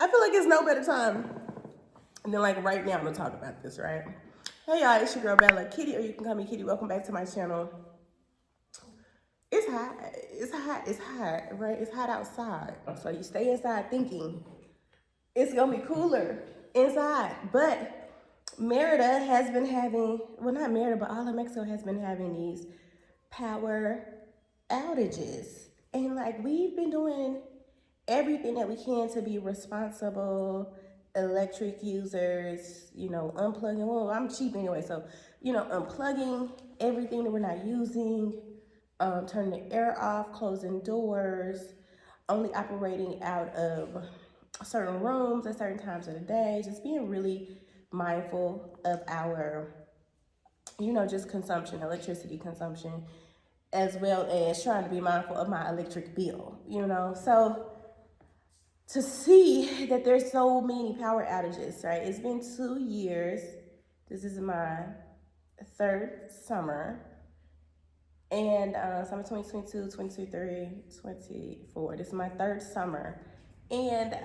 I feel like it's no better time than like right now to talk about this, right? Hey y'all, it's your girl Bella Kitty, or you can call me Kitty. Welcome back to my channel. It's hot. It's hot. It's hot, right? It's hot outside. So you stay inside thinking it's gonna be cooler inside. But Merida has been having, well, not Merida, but all of Mexico has been having these power outages. And like we've been doing everything that we can to be responsible electric users, unplugging. Well, I'm cheap anyway, so, unplugging everything that we're not using, turning the air off, closing doors, only operating out of certain rooms at certain times of the day, just being really mindful of our, just consumption, electricity consumption, as well as trying to be mindful of my electric bill. So to see that there's so many power outages, right? It's been 2 years. This is my third summer. And summer 2022, 2023, 24. This is my third summer. And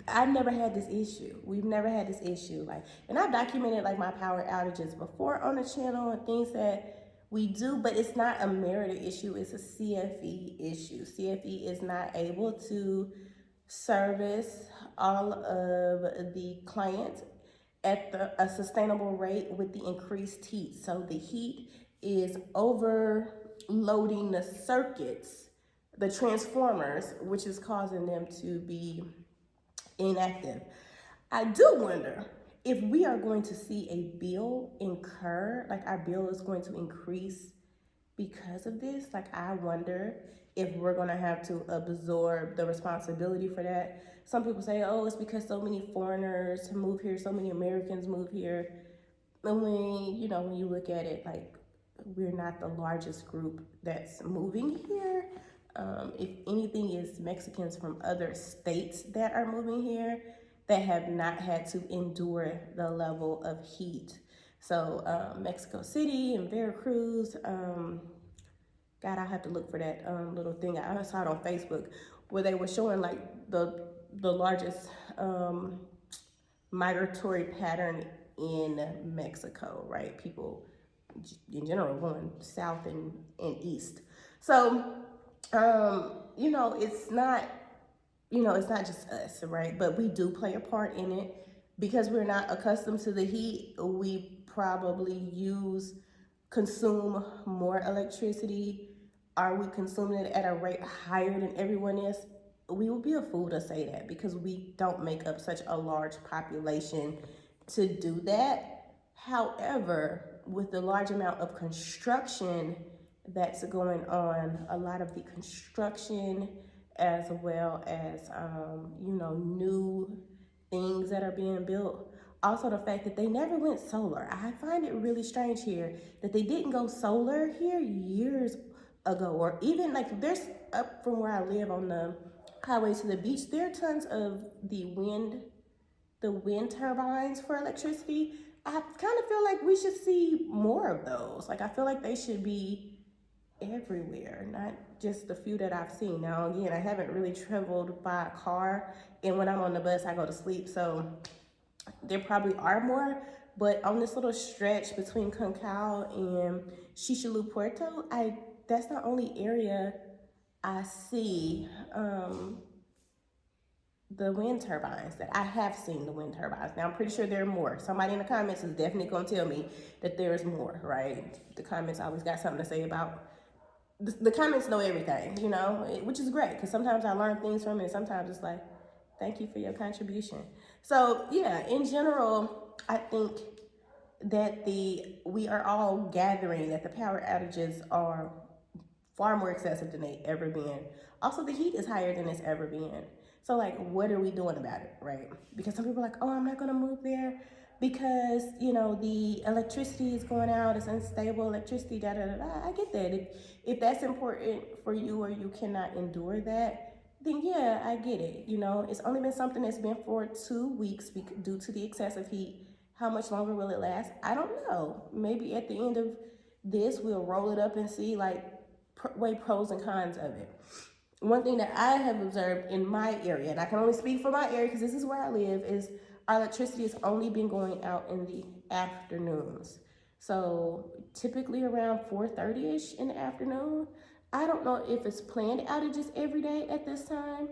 I've never had this issue. We've never had this issue. And I've documented like my power outages before on the channel and things that we do, but it's not a Merida issue, it's a CFE issue. CFE is not able to service all of the clients at a sustainable rate with the increased heat. So the heat is overloading the circuits, the transformers, which is causing them to be inactive. I do wonder if we are going to see a bill incur, like our bill is going to increase because of this. Like, I wonder if we're going to have to absorb the responsibility for that. Some people say, oh, it's because so many foreigners move here, so many Americans move here. And when you look at it, like, we're not the largest group that's moving here. If anything, is Mexicans from other states that are moving here that have not had to endure the level of heat. So Mexico City and Veracruz, God, I have to look for that little thing. I saw it on Facebook where they were showing like the largest migratory pattern in Mexico, right? People in general going south and east. So, it's not, it's not just us, right? But we do play a part in it because we're not accustomed to the heat. We probably consume more electricity. Are we consuming it at a rate higher than everyone else? We would be a fool to say that because we don't make up such a large population to do that. However, with the large amount of construction that's going on, a lot of the construction as well as, new things that are being built. Also, the fact that they never went solar. I find it really strange here that they didn't go solar here years ago, or even like there's up from where I live on the highway to the beach, there are tons of the wind turbines for electricity. I kind of feel like we should see more of those. Like, I feel like they should be everywhere, not just the few that I've seen. Now, again, I haven't really traveled by a car, and when I'm on the bus, I go to sleep. So there probably are more, but on this little stretch between Concao and Chichalu Puerto, that's the only area I see the wind turbines, that I have seen the wind turbines. Now, I'm pretty sure there are more. Somebody in the comments is definitely going to tell me that there's more, right? The comments always got something to say about, the comments know everything, which is great because sometimes I learn things from it and sometimes it's like, thank you for your contribution. So yeah, in general, I think that we are all gathering that the power outages are far more excessive than they ever been. Also, the heat is higher than it's ever been. So like, what are we doing about it, right? Because some people are like, oh, I'm not gonna move there because, the electricity is going out, it's unstable electricity, da da da da. I get that. If that's important for you or you cannot endure that, then yeah, I get it. It's only been something that's been for 2 weeks due to the excessive heat. How much longer will it last? I don't know. Maybe at the end of this, we'll roll it up and see, like, weigh pros and cons of it. one thing that I have observed in my area, and I can only speak for my area because this is where I live, is our electricity has only been going out in the afternoons. So typically around 4:30ish in the afternoon. I don't know if it's planned outages every day at this time,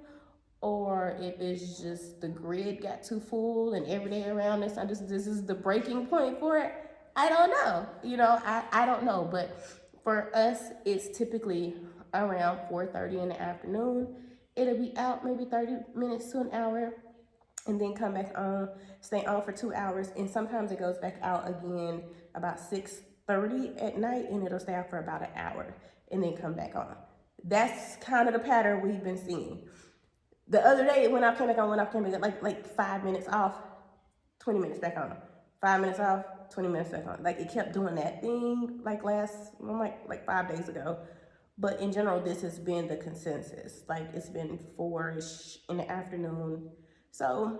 or if it's just the grid got too full and every day around this is the breaking point for it. I don't know. I don't know. But for us, it's typically around 4:30 in the afternoon. It'll be out maybe 30 minutes to an hour, and then come back on, stay on for 2 hours, and sometimes it goes back out again about 6:30 at night, and it'll stay out for about an hour, and then come back on. That's kind of the pattern we've been seeing. The other day it went off, came back on, went off, came back on, like 5 minutes off, 20 minutes back on. 5 minutes off, 20 minutes back on. Like it kept doing that thing like 5 days ago. But in general, this has been the consensus. Like it's been 4-ish in the afternoon. So,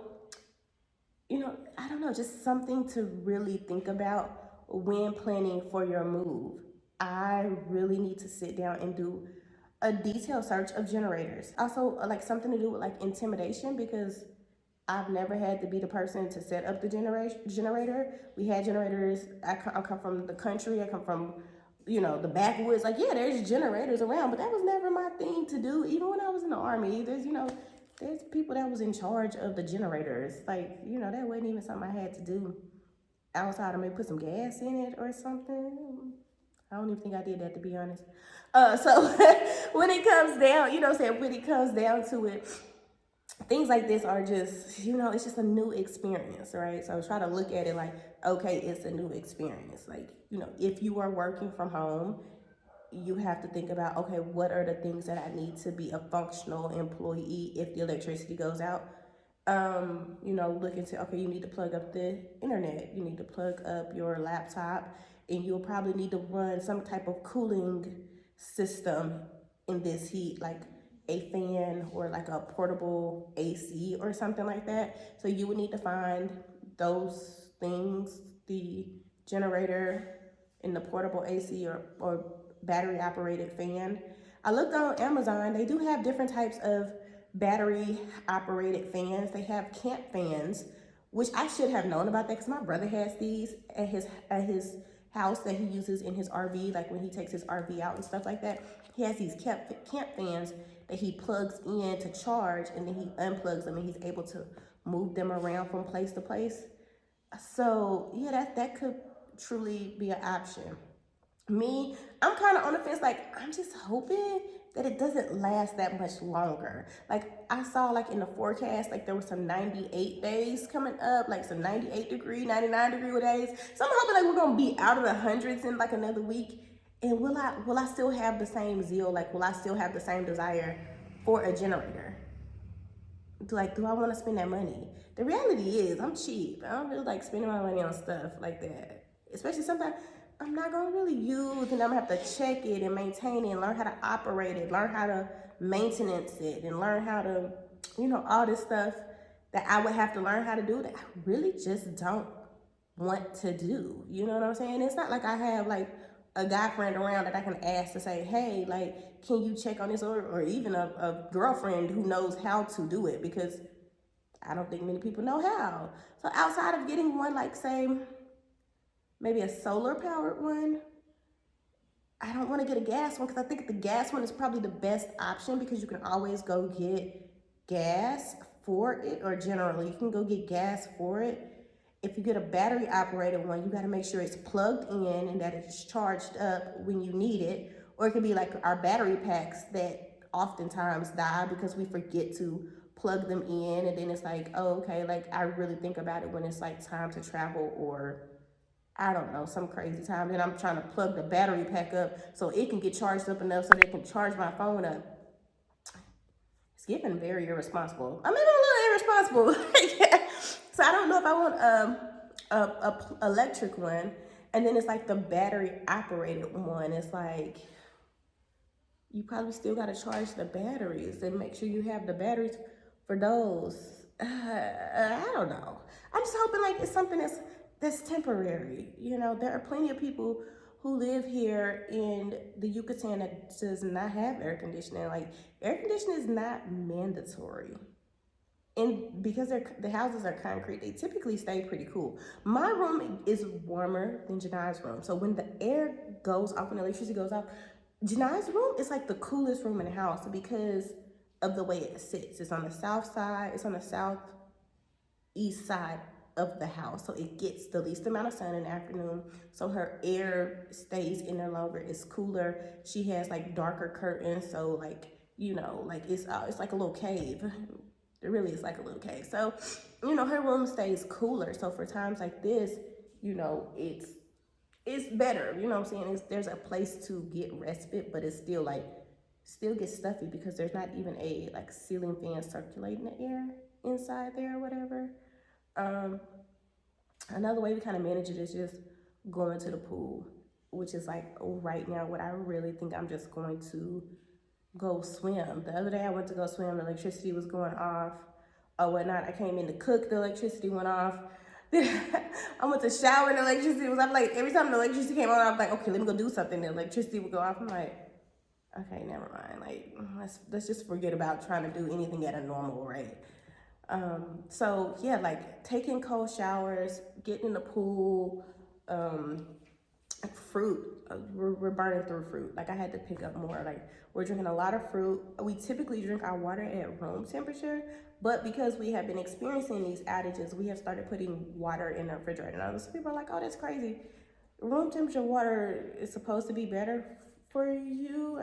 I don't know, just something to really think about when planning for your move. I really need to sit down and do a detailed search of generators. Also, like something to do with like intimidation, because I've never had to be the person to set up the generator. We had generators. I come from the country. I come from, the backwoods. Like, yeah, there's generators around, but that was never my thing to do. Even when I was in the army, there's people that was in charge of the generators. Like, that wasn't even something I had to do outside of maybe put some gas in it or something. I don't even think I did that, to be honest. So when it comes down, when it comes down to it, things like this are just, it's just a new experience, right? So try to look at it like, okay, it's a new experience. Like, if you are working from home, you have to think about, okay, what are the things that I need to be a functional employee if the electricity goes out? Look into, okay, you need to plug up the internet, you need to plug up your laptop, and you'll probably need to run some type of cooling system in this heat, like a fan or like a portable AC or something like that. So you would need to find those things, the generator and the portable AC or battery operated fan. I looked on Amazon, they do have different types of battery operated fans. They have camp fans, which I should have known about that because my brother has these at his house that he uses in his RV, like when he takes his RV out and stuff like that. He has these camp fans that he plugs in to charge, and then he unplugs them, and he's able to move them around from place to place. So yeah, that could truly be an option. Me, I'm kind of on the fence. Like, I'm just hoping that it doesn't last that much longer. Like, I saw like in the forecast, like there was some 98 days coming up, like some 98 degree, 99 degree days. So I'm hoping like we're gonna be out of the hundreds in like another week. And will I still have the same zeal? Like, will I still have the same desire for a generator? Like, do I want to spend that money? The reality is, I'm cheap. I don't really like spending my money on stuff like that. Especially sometimes I'm not gonna really use, and I'm gonna have to check it and maintain it, and learn how to operate it, learn how to maintenance it, and learn how to, all this stuff that I would have to learn how to do that I really just don't want to do. You know what I'm saying? It's not like I have like a guy friend around that I can ask to say, hey, like, can you check on this? Or even a girlfriend who knows how to do it, because I don't think many people know how. So outside of getting one, like say, maybe a solar powered one, I don't want to get a gas one because I think the gas one is probably the best option because you can always go get gas for it, or generally you can go get gas for it. If you get a battery operated one, you got to make sure it's plugged in and that it's charged up when you need it. Or it could be like our battery packs that oftentimes die because we forget to plug them in, and then it's like, oh, okay, like I really think about it when it's like time to travel, or I don't know, some crazy time. Then I'm trying to plug the battery pack up so it can get charged up enough so they can charge my phone up. It's getting very irresponsible. I mean, I'm a little irresponsible. Yeah. So I don't know if I want a electric one. And then it's like the battery operated one. It's like, you probably still got to charge the batteries and make sure you have the batteries for those. I don't know. I'm just hoping like it's something that's temporary. There are plenty of people who live here in the Yucatan that does not have air conditioning. Like, air conditioning is not mandatory. And because the houses are concrete, they typically stay pretty cool. My room is warmer than Janai's room. So when the air goes off, when the electricity goes off, Janai's room is like the coolest room in the house because of the way it sits. It's on the south side, it's on the southeast side of the house. So it gets the least amount of sun in the afternoon. So her air stays in there longer, it's cooler. She has like darker curtains. So like, you know, like it's like a little cave. It really is like a little cave. So, you know, her room stays cooler. So for times like this, you know, it's better. You know what I'm saying? There's a place to get respite, but it's still like, still gets stuffy because there's not even a like ceiling fan circulating the air inside there or whatever. Another way we kind of manage it is just going to the pool, which is like right now what I really think I'm just going to go swim. The other day I went to go swim, the electricity was going off or whatnot. I came in to cook, the electricity went off. Then I went to shower and the electricity was, I'm like, every time the electricity came on, I was like, okay, let me go do something. The electricity would go off. I'm like, okay, never mind. Like, let's just forget about trying to do anything at a normal rate. So yeah, like taking cold showers, getting in the pool, fruit, we're burning through fruit. Like I had to pick up more. Like we're drinking a lot of fruit. We typically drink our water at room temperature, but because we have been experiencing these outages, we have started putting water in the refrigerator. Now some people are like, oh, that's crazy. Room temperature water is supposed to be better for you.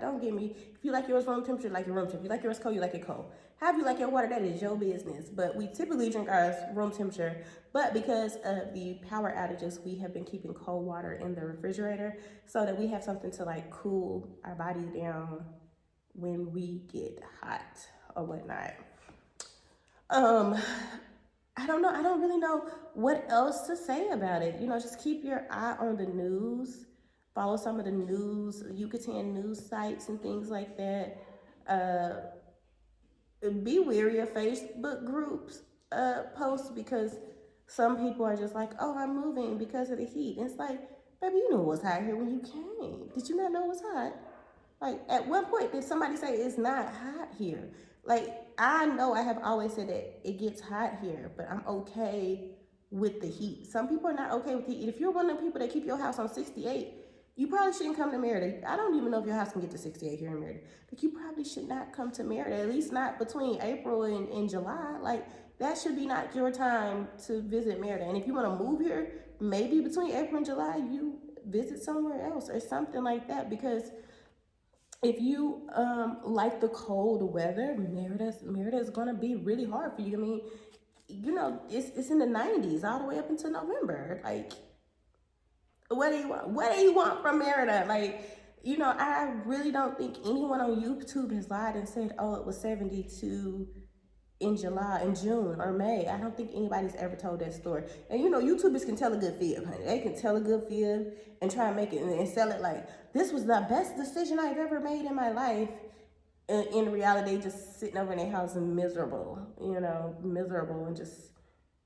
Don't get me. If you like yours room temperature, like your room temperature. If you like yours cold, you like it cold. How you like your water, that is your business. But we typically drink ours room temperature. But because of the power outages, we have been keeping cold water in the refrigerator so that we have something to like cool our bodies down when we get hot or whatnot. I don't know. I don't really know what else to say about it. You know, just keep your eye on the news. Follow some of the news, Yucatan news sites and things like that. Be wary of Facebook groups posts because some people are just like, oh, I'm moving because of the heat. And it's like, baby, you knew it was hot here when you came. Did you not know it was hot? Like, at one point, did somebody say it's not hot here? Like, I know I have always said that it gets hot here, but I'm okay with the heat. Some people are not okay with the heat. If you're one of the people that keep your house on 68, you probably shouldn't come to Merida. I don't even know if your house can get to 68 here in Merida. Like, you probably should not come to Merida, at least not between April and July. Like, that should be not your time to visit Merida. And if you want to move here, maybe between April and July, you visit somewhere else or something like that. Because if you like the cold weather, Merida is gonna be really hard for you. I mean, you know, it's in the 90s all the way up until November. Like, what do you want? What do you want from Merida? Like, you know, I really don't think anyone on YouTube has lied and said, oh, it was 72 in June or May. I don't think anybody's ever told that story. And you know, YouTubers can tell a good fib, honey. They can tell a good fib and try and make it and sell it like, this was the best decision I've ever made in my life. And in reality, they just sitting over in their house and miserable, you know, miserable and just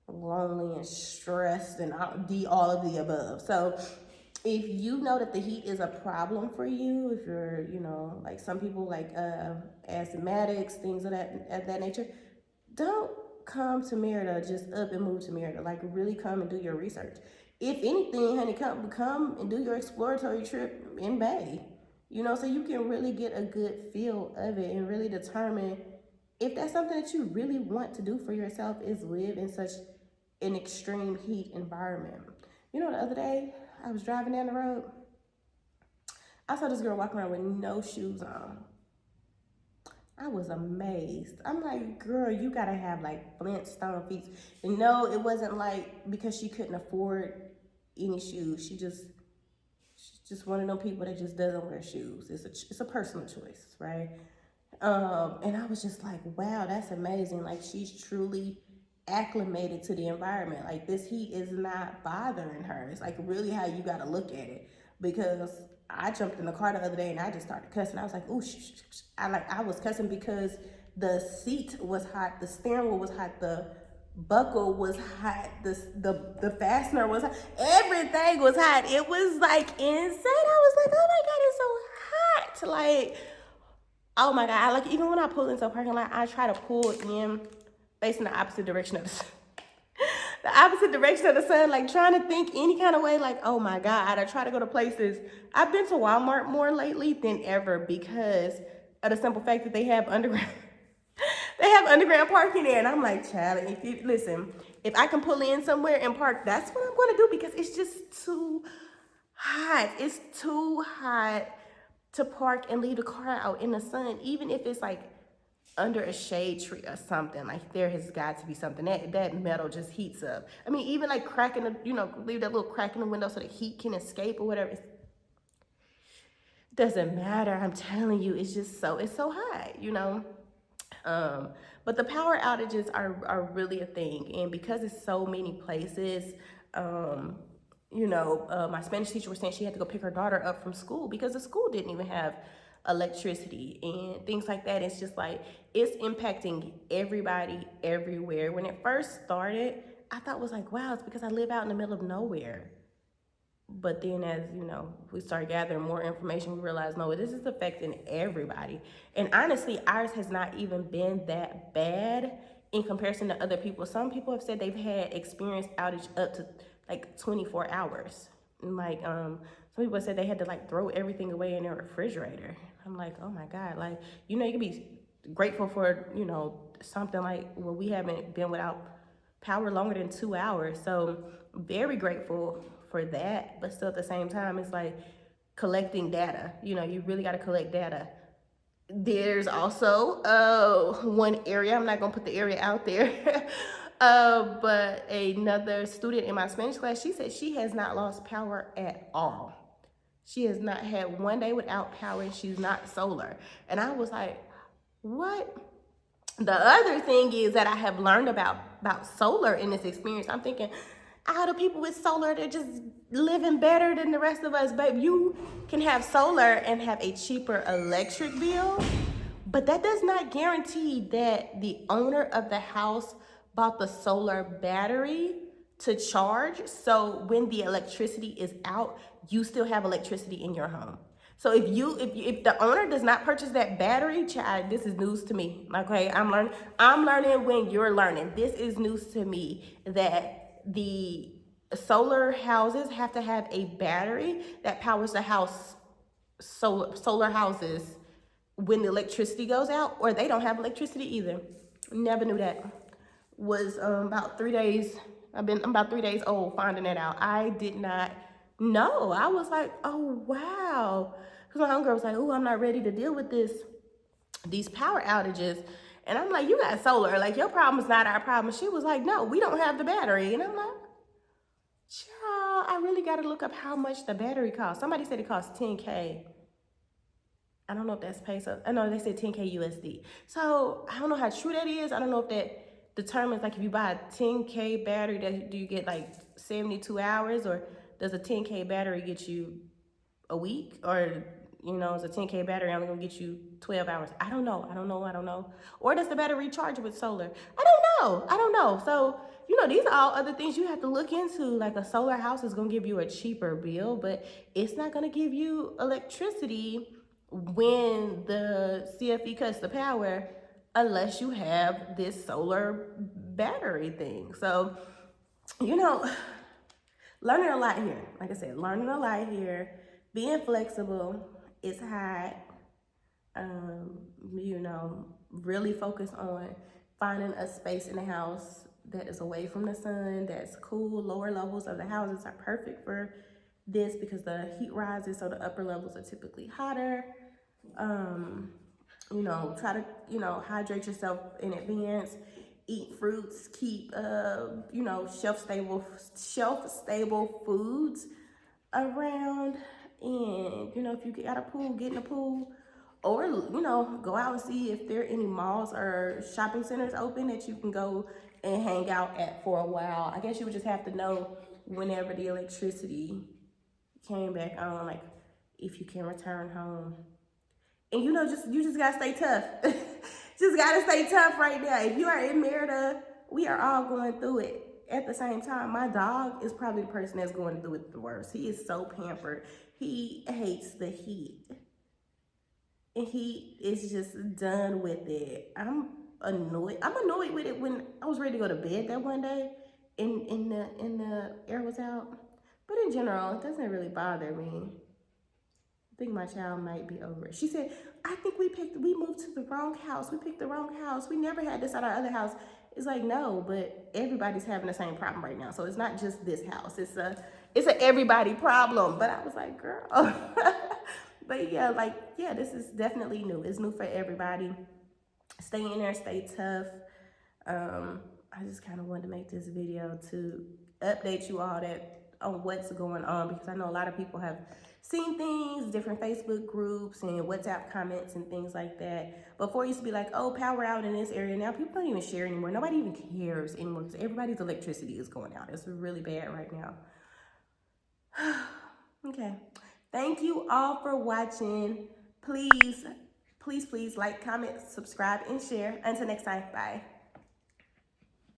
lonely and stressed and all of the above. So if you know that the heat is a problem for you, if you're, you know, like some people like asthmatics, things of that nature, don't come to Merida just up and move to Merida. Like, really come and do your research. If anything, honey, come and do your exploratory trip in May. You know, so you can really get a good feel of it and really determine if that's something that you really want to do for yourself, is live in such an extreme heat environment. You know, the other day I was driving down the road. I saw this girl walking around with no shoes on. I was amazed. I'm like, girl, you gotta have like Flintstone feet. And no, it wasn't like because she couldn't afford any shoes. She's just one of them people that just doesn't wear shoes. It's a personal choice, right? And I was just like, wow, that's amazing. Like, she's truly acclimated to the environment. Like, this heat is not bothering her. It's like really how you gotta look at it. Because I jumped in the car the other day and I just started cussing. I was like, ooh, I was cussing because the seat was hot, the steering wheel was hot, the buckle was hot. The fastener was hot. Everything was hot. It was like insane. I was like, oh my god, it's so hot. Like, oh my god. Like even when I pull into a parking lot, I try to pull in facing the opposite direction of the sun. The opposite direction of the sun, like trying to think any kind of way, like, oh my God, I try to go to places. I've been to Walmart more lately than ever because of the simple fact that they have underground they have underground parking there. And I'm like, child, if you listen, if I can pull in somewhere and park, that's what I'm gonna do because it's just too hot. It's too hot to park and leave the car out in the sun, even if it's like under a shade tree or something. Like there has got to be something that metal just heats up. I mean, even like cracking the, leave that little crack in the window so the heat can escape or whatever. It doesn't matter. I'm telling you, it's so hot. But the power outages are really a thing, and because it's so many places, my Spanish teacher was saying she had to go pick her daughter up from school because the school didn't even have electricity and things like that. It's just like it's impacting everybody everywhere. When it first started, I thought it was like, wow, it's because I live out in the middle of nowhere. But then as we start gathering more information, we realize no, this is affecting everybody. And honestly, ours has not even been that bad in comparison to other people. Some people have said they've had experienced outage up to like 24 hours. And like some people said they had to like throw everything away in their refrigerator. I'm like, oh my God, like you can be grateful for something like we haven't been without power longer than 2 hours. So very grateful for that, but still at the same time, it's like collecting data. You really got to collect data. There's also one area, I'm not gonna put the area out there, but another student in my Spanish class, she said she has not lost power at all. She has not had one day without power, and she's not solar. And I was like, what? The other thing is that I have learned about solar in this experience. I'm thinking, all the people with solar, they're just living better than the rest of us. But you can have solar and have a cheaper electric bill, but that does not guarantee that the owner of the house bought the solar battery to charge. So when the electricity is out, you still have electricity in your home. So if the owner does not purchase that battery, child, this is news to me. Okay, I'm learning when you're learning. This is news to me that the solar houses have to have a battery that powers the house. Solar houses when the electricity goes out, or they don't have electricity either. Never knew that. Was about 3 days. I'm about 3 days old finding that out. I did not know. I was like, oh wow, because my homegirl was like, oh, I'm not ready to deal with these power outages. And I'm like, you got solar, like your problem is not our problem. She was like, no, we don't have the battery. And I'm like, child, I really got to look up how much the battery costs. Somebody said it costs 10K. I don't know if that's peso. I know they said 10K USD. So I don't know how true that is. I don't know if that determines, like, if you buy a 10K battery, do you get like 72 hours, or does a 10K battery get you a week, or is a 10K battery only gonna get you 12 hours? I don't know. Or does the battery recharge with solar? I don't know. So these are all other things you have to look into. Like a solar house is gonna give you a cheaper bill, but it's not gonna give you electricity when the CFE cuts the power unless you have this solar battery thing. So, learning a lot here. Like I said, learning a lot here. Being flexible. It's hot. Really focus on finding a space in the house that is away from the sun, that's cool. Lower levels of the houses are perfect for this because the heat rises, so the upper levels are typically hotter. Try to, hydrate yourself in advance. Eat fruits. Keep, shelf stable foods around. And, if you got a pool, get in a pool. Or, go out and see if there are any malls or shopping centers open that you can go and hang out at for a while. I guess you would just have to know whenever the electricity came back on, like if you can return home. And you just gotta stay tough. Just gotta stay tough right now. If you are in Merida, we are all going through it at the same time. My dog is probably the person that's going through it the worst. He is so pampered. He hates the heat. And he is just done with it. I'm annoyed. I'm annoyed with it when I was ready to go to bed that one day and the air was out. But in general, it doesn't really bother me. I think my child might be over it. She said, I think we moved to the wrong house. We picked the wrong house. We never had this at our other house. It's like, no, but everybody's having the same problem right now. So it's not just this house. It's a everybody problem. But I was like, girl. But yeah, like, yeah, this is definitely new. It's new for everybody. Stay in there, stay tough. I just kind of wanted to make this video to update you all on what's going on, because I know a lot of people have seen things, different Facebook groups and WhatsApp comments and things like that. Before it used to be like, oh, power out in this area. Now people don't even share anymore. Nobody even cares anymore because everybody's electricity is going out. It's really bad right now. Okay. Thank you all for watching. Please, please, please like, comment, subscribe, and share. Until next time, bye.